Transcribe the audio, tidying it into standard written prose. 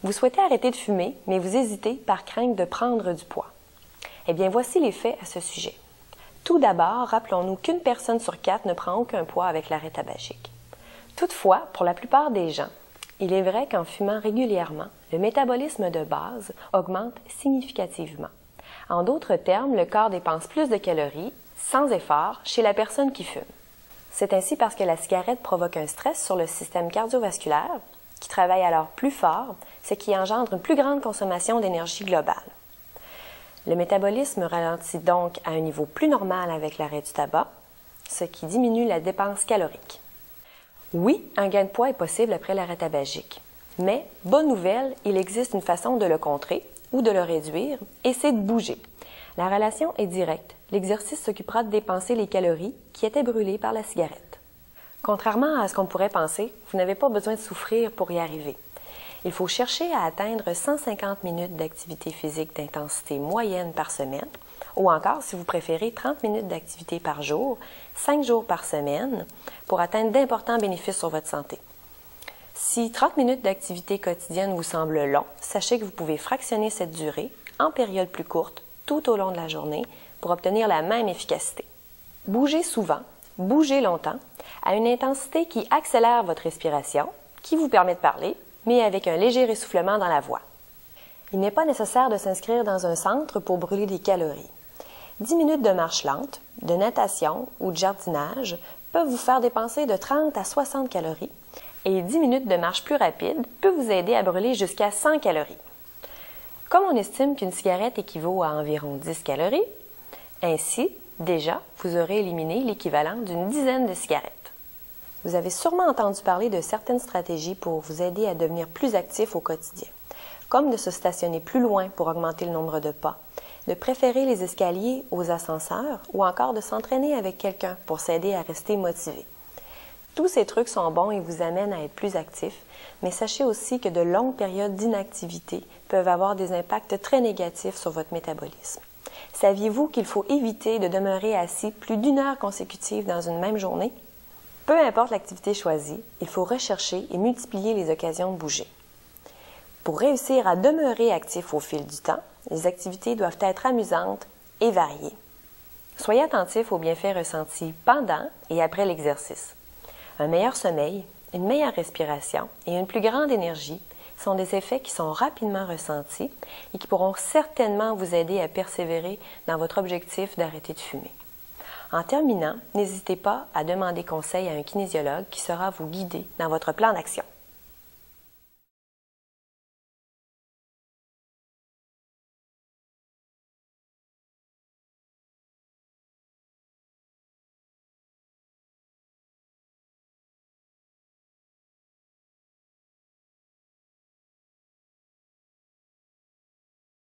Vous souhaitez arrêter de fumer, mais vous hésitez par crainte de prendre du poids. Eh bien, voici les faits à ce sujet. Tout d'abord, rappelons-nous qu'une personne sur 4 ne prend aucun poids avec l'arrêt tabagique. Toutefois, pour la plupart des gens, il est vrai qu'en fumant régulièrement, le métabolisme de base augmente significativement. En d'autres termes, le corps dépense plus de calories, sans effort, chez la personne qui fume. C'est ainsi parce que la cigarette provoque un stress sur le système cardiovasculaire, qui travaille alors plus fort, ce qui engendre une plus grande consommation d'énergie globale. Le métabolisme ralentit donc à un niveau plus normal avec l'arrêt du tabac, ce qui diminue la dépense calorique. Oui, un gain de poids est possible après l'arrêt tabagique, mais, bonne nouvelle, il existe une façon de le contrer ou de le réduire, et c'est de bouger. La relation est directe. L'exercice s'occupera de dépenser les calories qui étaient brûlées par la cigarette. Contrairement à ce qu'on pourrait penser, vous n'avez pas besoin de souffrir pour y arriver. Il faut chercher à atteindre 150 minutes d'activité physique d'intensité moyenne par semaine, ou encore, si vous préférez, 30 minutes d'activité par jour, 5 jours par semaine, pour atteindre d'importants bénéfices sur votre santé. Si 30 minutes d'activité quotidienne vous semble long, sachez que vous pouvez fractionner cette durée en périodes plus courtes tout au long de la journée pour obtenir la même efficacité. Bougez souvent, bougez longtemps, à une intensité qui accélère votre respiration, qui vous permet de parler, mais avec un léger essoufflement dans la voix. Il n'est pas nécessaire de s'inscrire dans un centre pour brûler des calories. 10 minutes de marche lente, de natation ou de jardinage peuvent vous faire dépenser de 30 à 60 calories et 10 minutes de marche plus rapide peut vous aider à brûler jusqu'à 100 calories. Comme on estime qu'une cigarette équivaut à environ 10 calories, ainsi, déjà, vous aurez éliminé l'équivalent d'une dizaine de cigarettes. Vous avez sûrement entendu parler de certaines stratégies pour vous aider à devenir plus actif au quotidien, comme de se stationner plus loin pour augmenter le nombre de pas, de préférer les escaliers aux ascenseurs ou encore de s'entraîner avec quelqu'un pour s'aider à rester motivé. Tous ces trucs sont bons et vous amènent à être plus actif, mais sachez aussi que de longues périodes d'inactivité peuvent avoir des impacts très négatifs sur votre métabolisme. Saviez-vous qu'il faut éviter de demeurer assis plus d'1 heure consécutive dans une même journée? Peu importe l'activité choisie, il faut rechercher et multiplier les occasions de bouger. Pour réussir à demeurer actif au fil du temps, les activités doivent être amusantes et variées. Soyez attentif aux bienfaits ressentis pendant et après l'exercice. Un meilleur sommeil, une meilleure respiration et une plus grande énergie sont des effets qui sont rapidement ressentis et qui pourront certainement vous aider à persévérer dans votre objectif d'arrêter de fumer. En terminant, n'hésitez pas à demander conseil à un kinésiologue qui saura vous guider dans votre plan d'action.